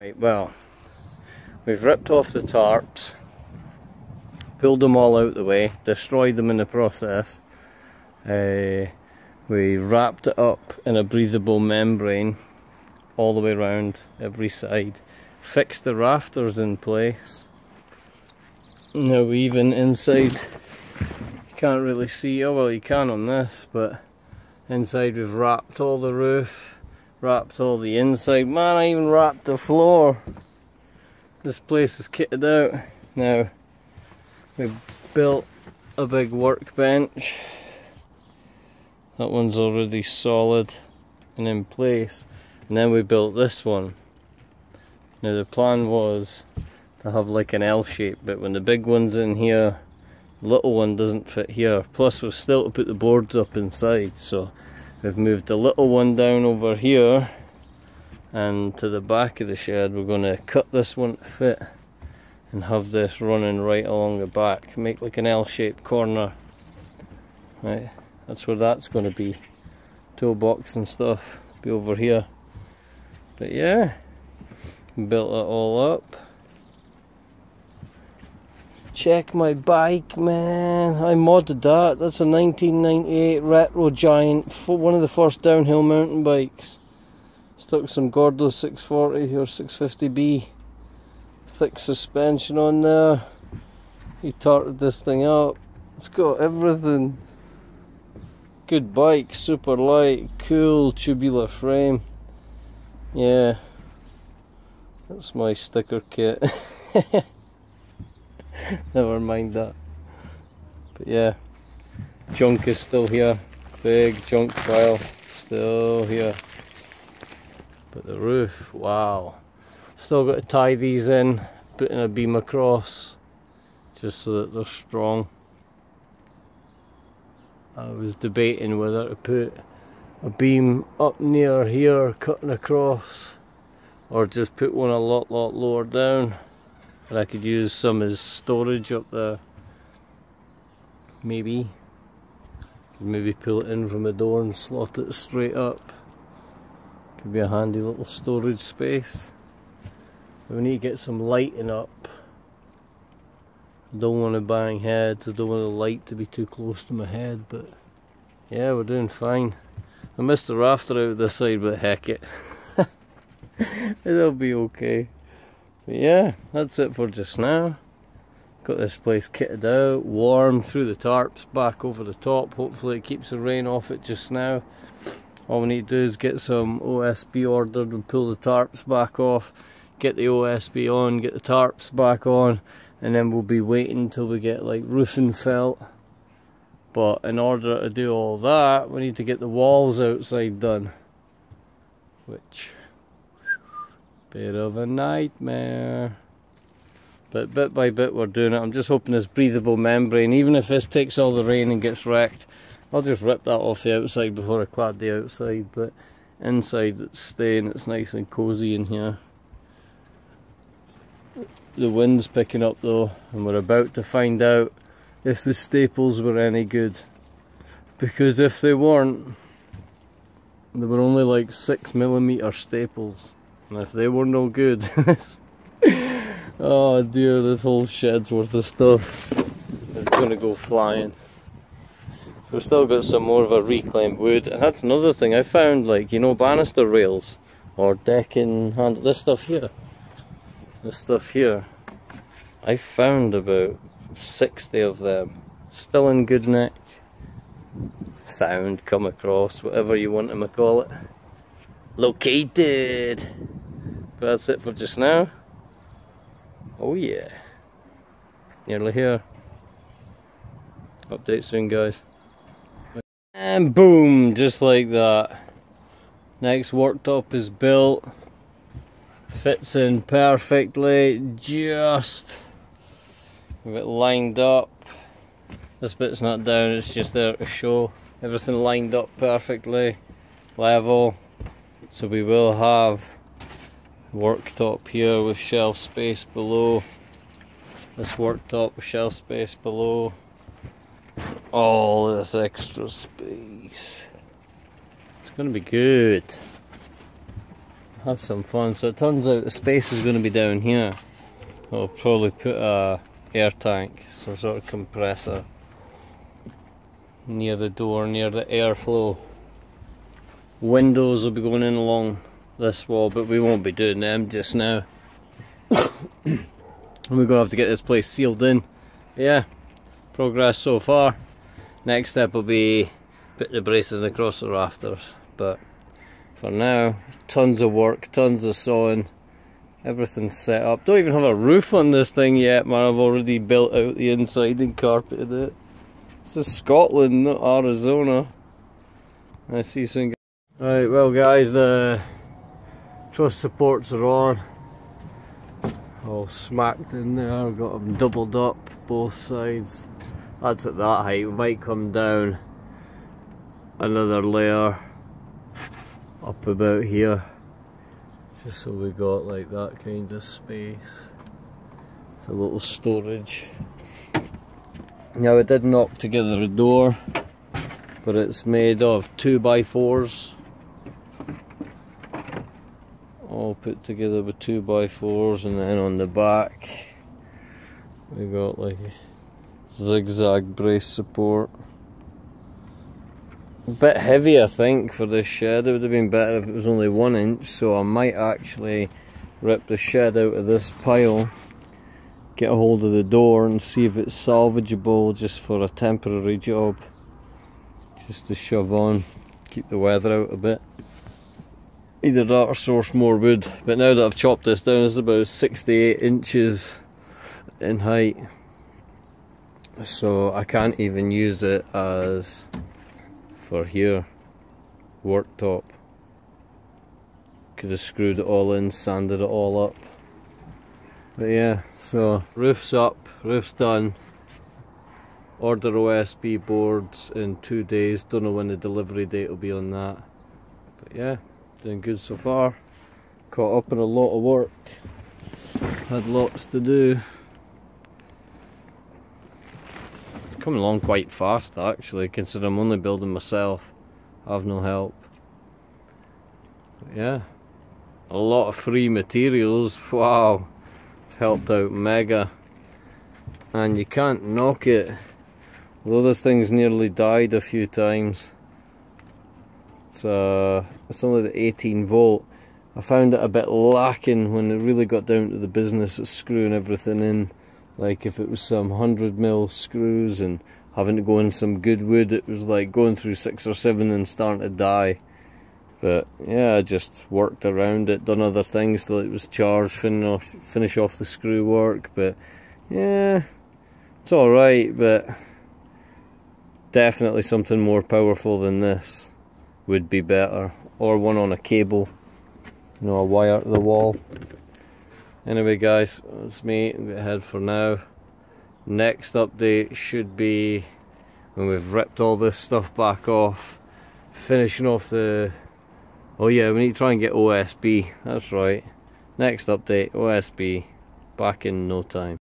Right, well, we've ripped off the tarps, pulled them all out the way, destroyed them in the process. We wrapped it up in a breathable membrane all the way around every side, fixed the rafters in place. Now even inside, you can't really see, oh well you can on this, but inside we've wrapped all the roof, wrapped all the inside. Man, I even wrapped the floor. This place is kitted out. Now we've built a big workbench. That one's already solid and in place. And then we built this one. Now the plan was to have like an L shape, but when the big one's in here, the little one doesn't fit here. Plus we've still to put the boards up inside, so we've moved the little one down over here, and to the back of the shed we're going to cut this one to fit and have this running right along the back, make like an L-shaped corner. Right, that's where that's going to be. Toolbox and stuff be over here. But yeah, built it all up. Check my bike, man. I modded that. That's a 1998 Retro Giant, one of the first downhill mountain bikes. Stuck some Gordo 640 or 650B thick suspension on there. He tarted this thing up. It's got everything. Good bike, super light, cool tubular frame. Yeah, that's my sticker kit. Never mind that. But yeah, junk is still here. Big junk pile still here. But the roof, wow. Still got to tie these in, putting a beam across, just so that they're strong. I was debating whether to put a beam up near here, cutting across, or just put one a lot lower down. And I could use some as storage up there. Maybe pull it in from the door and slot it straight up. Could be a handy little storage space. We need to get some lighting up. I don't want to bang heads, I don't want the light to be too close to my head, but yeah, we're doing fine. I missed the rafter out this side, but heck it. It'll be okay. But yeah, that's it for just now. Got this place kitted out, warm, threw the tarps back over the top. Hopefully it keeps the rain off it just now. All we need to do is get some OSB ordered and pull the tarps back off. Get the OSB on, get the tarps back on, and then we'll be waiting until we get like roofing felt. But in order to do all that, we need to get the walls outside done. Which, bit of a nightmare. But bit by bit we're doing it. I'm just hoping this breathable membrane, even if this takes all the rain and gets wrecked, I'll just rip that off the outside before I clad the outside. But inside it's staying, it's nice and cozy in here. The wind's picking up though, and we're about to find out if the staples were any good. Because if they weren't, they were only like 6mm staples. And if they were no good, oh dear, this whole shed's worth of stuff is gonna go flying. So we've still got some more of a reclaimed wood, and that's another thing I found, like, you know, banister rails or decking handle, this stuff here, I found about 60 of them, still in good nick. Found, come across, whatever you want to call it. Located. But that's it for just now. Oh yeah, nearly here. Update soon, guys. And boom, just like that. Next worktop is built. Fits in perfectly, just with it lined up. This bit's not down, it's just there to show. Everything lined up perfectly, level. So we will have worktop here with shelf space below. This worktop with shelf space below. All this extra space. It's gonna be good. have some fun. So it turns out the space is going to be down here. I'll probably put a air tank, some sort of compressor, near the door, near the airflow. Windows will be going in along this wall, but we won't be doing them just now. And we're going to have to get this place sealed in. Yeah, progress so far. Next step will be put the braces across the rafters, but for now, tons of work, tons of sawing, everything's set up. Don't even have a roof on this thing yet, man. I've already built out the inside and carpeted it. This is Scotland, not Arizona. I see some. Right, well guys, the truss supports are on. All smacked in there. I've got them doubled up both sides. That's at that height. We might come down another layer up about here, just so we got like that kind of space. It's a little storage. Now I did knock together a door, but it's made of 2x4s, all put together with 2x4s, and then on the back we got like zigzag brace support. A bit heavy I think for this shed. It would have been better if it was only 1 inch, so I might actually rip the shed out of this pile, get a hold of the door and see if it's salvageable just for a temporary job, just to shove on, keep the weather out a bit. Either that or source more wood. But now that I've chopped this down, it's about 68 inches in height, so I can't even use it as for here, worktop. Could have screwed it all in, sanded it all up. But yeah, so roof's up, roof's done. Order OSB boards in 2 days. Don't know when the delivery date will be on that. But yeah, doing good so far. Caught up in a lot of work. Had lots to do. Coming along quite fast actually, considering I'm only building myself. I have no help. But yeah, a lot of free materials. Wow, it's helped out mega. And you can't knock it. Although this thing's nearly died a few times. It's only the 18 volt. I found it a bit lacking when it really got down to the business of screwing everything in. Like if it was some 100mm screws and having to go in some good wood, it was like going through 6 or 7 and starting to die. But yeah, I just worked around it, done other things till it was charged, finish off the screw work. But yeah, it's alright, but definitely something more powerful than this would be better. Or one on a cable, you know, a wire to the wall. Anyway guys, that's me. I'm ahead for now. Next update should be when we've ripped all this stuff back off, finishing off the... oh yeah, we need to try and get OSB, that's right. Next update, OSB, back in no time.